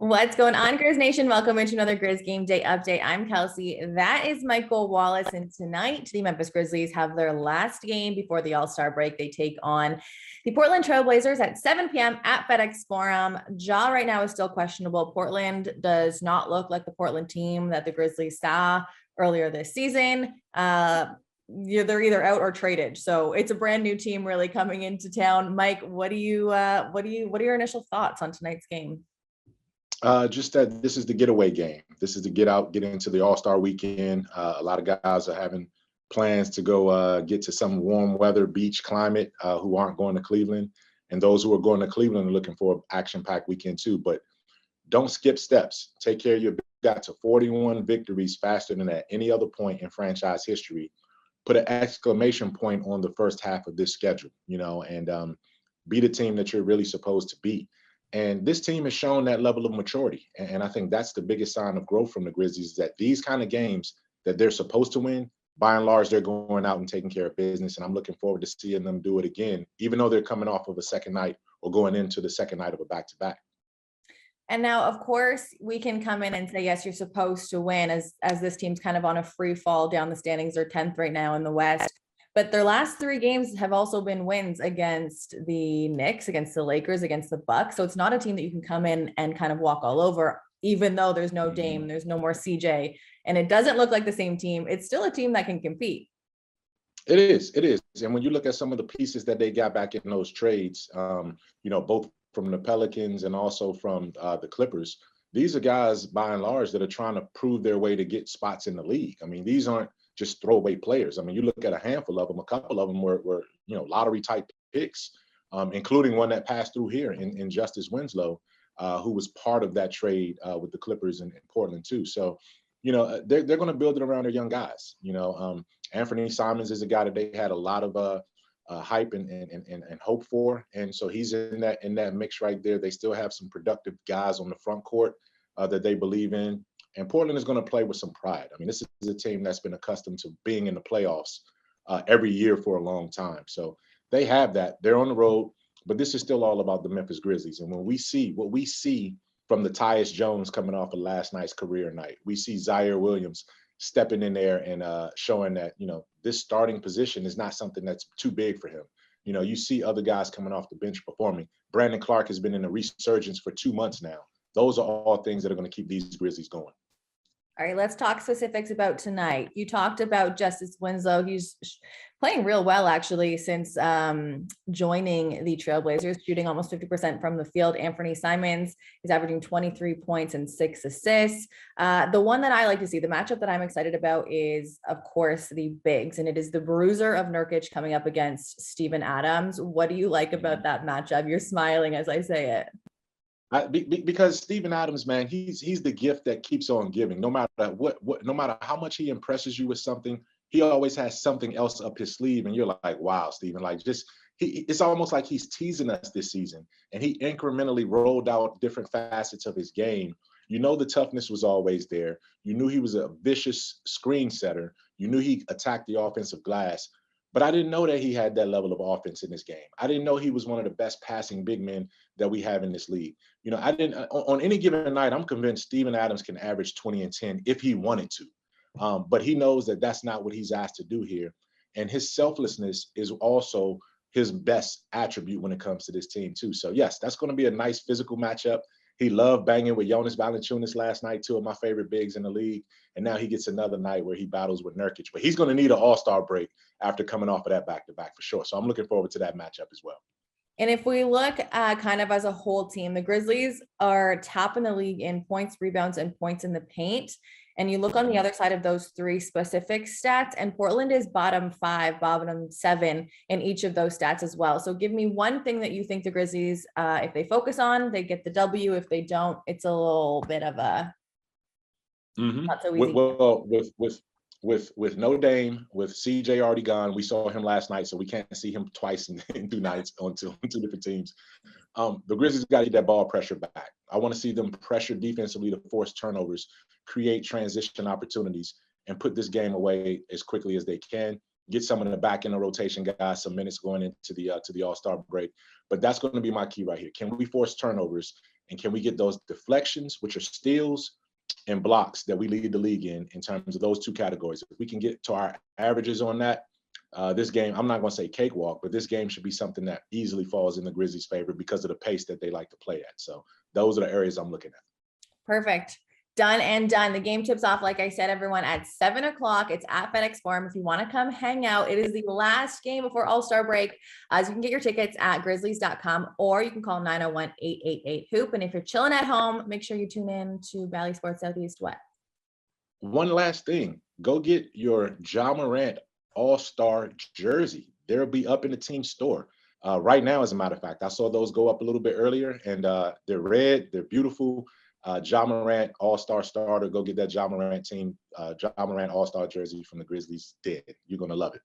What's going on, Grizz Nation? Welcome into another Grizz Game Day update. I'm Kelsey. That is Michael Wallace. And tonight, the Memphis Grizzlies have their last game before the All-Star break. They take on the Portland Trailblazers at 7 p.m. at FedEx Forum. Ja right now is still questionable. Portland does not look like the Portland team that the Grizzlies saw earlier this season. They're either out or traded. So it's a brand new team really coming into town. Mike, what are your initial thoughts on tonight's game? Just that this is the getaway game. This is to get out, get into the All-Star weekend. A lot of guys are having plans to go get to some warm weather beach climate who aren't going to Cleveland. And those who are going to Cleveland are looking for an action-packed weekend too. But don't skip steps. Take care of your got to 41 victories faster than at any other point in franchise history. Put an exclamation point on the first half of this schedule, and be the team that you're really supposed to be. And this team has shown that level of maturity. And I think that's the biggest sign of growth from the Grizzlies, is that these kind of games that they're supposed to win, by and large, they're going out and taking care of business. And I'm looking forward to seeing them do it again, even though they're coming off of a second night or going into the second night of a back-to-back. And now, of course, we can come in and say, yes, you're supposed to win as this team's kind of on a free fall down the standings. They're 10th right now in the West. But their last three games have also been wins against the Knicks, against the Lakers, against the Bucks. So it's not a team that you can come in and kind of walk all over, even though there's no Dame, there's no more CJ, and it doesn't look like the same team. It's still a team that can compete. It is. And when you look at some of the pieces that they got back in those trades, both from the Pelicans and also from the Clippers, these are guys, by and large, that are trying to prove their way to get spots in the league. I mean, these aren't just throwaway players. I mean, you look at a handful of them, a couple of them were lottery type picks, including one that passed through here in Justice Winslow, who was part of that trade with the Clippers in Portland too. So, they're going to build it around their young guys. Anthony Simons is a guy that they had a lot of hype and hope for. And so he's in that mix right there. They still have some productive guys on the front court that they believe in. And Portland is going to play with some pride. I mean, this is a team that's been accustomed to being in the playoffs every year for a long time. So they have that. They're on the road, but this is still all about the Memphis Grizzlies. And when we see what we see from the Tyus Jones coming off of last night's career night, we see Zaire Williams stepping in there and showing that, this starting position is not something that's too big for him. You see other guys coming off the bench performing. Brandon Clark has been in a resurgence for 2 months now. Those are all things that are going to keep these Grizzlies going. All right, let's talk specifics about tonight. You talked about Justice Winslow. He's playing real well, actually, since joining the Trailblazers, shooting almost 50% from the field. Anthony Simons is averaging 23 points and 6 assists. The one that I like to see, the matchup that I'm excited about is, of course, the bigs, and it is the bruiser of Nurkić coming up against Steven Adams. What do you like about that matchup? You're smiling as I say it. Because Steven Adams, man, he's the gift that keeps on giving. No matter no matter how much he impresses you with something, he always has something else up his sleeve, and you're like, wow, Steven, it's almost like he's teasing us this season, and he incrementally rolled out different facets of his game. The toughness was always there. You knew he was a vicious screen setter. You knew he attacked the offensive glass. But I didn't know that he had that level of offense in this game. I didn't know he was one of the best passing big men that we have in this league. I didn't on any given night, I'm convinced Steven Adams can average 20 and 10 if he wanted to. But he knows that that's not what he's asked to do here. And his selflessness is also his best attribute when it comes to this team too. So yes, that's going to be a nice physical matchup. He loved banging with Jonas Valanciunas last night, two of my favorite bigs in the league. And now he gets another night where he battles with Nurkić. But he's going to need an all-star break after coming off of that back-to-back for sure. So I'm looking forward to that matchup as well. And if we look kind of as a whole team, the Grizzlies are top in the league in points, rebounds, and points in the paint. And you look on the other side of those three specific stats, and Portland is bottom 5, bottom 7 in each of those stats as well. So give me one thing that you think the Grizzlies, if they focus on, they get the W. If they don't, it's a little bit of a not so easy. Well, with no Dame, with CJ already gone, we saw him last night, so we can't see him twice in 2 nights on two different teams. The Grizzlies got to get that ball pressure back. I want to see them pressure defensively to force turnovers, create transition opportunities, and put this game away as quickly as they can. Get some of the back end of rotation guys some minutes going into the All-Star break. But that's going to be my key right here. Can we force turnovers? And can we get those deflections, which are steals, and blocks that we lead the league in terms of those two categories? If we can get to our averages on that, this game, I'm not going to say cakewalk, but this game should be something that easily falls in the Grizzlies' favor because of the pace that they like to play at. So those are the areas I'm looking at. Perfect. Done and done. The game tips off, like I said, everyone, at 7 o'clock. It's at FedEx Forum. If you want to come hang out, it is the last game before All-Star break. So you can get your tickets at grizzlies.com, or you can call 901-888-HOOP. And if you're chilling at home, make sure you tune in to Valley Sports Southeast. What? One last thing. Go get your Ja Morant All-Star jersey. They'll be up in the team store. Right now, as a matter of fact, I saw those go up a little bit earlier, and they're red. They're beautiful. Ja Morant All-Star starter. Go get that Ja Morant team, Ja Morant All-Star jersey from the Grizzlies. Dead. You're going to love it.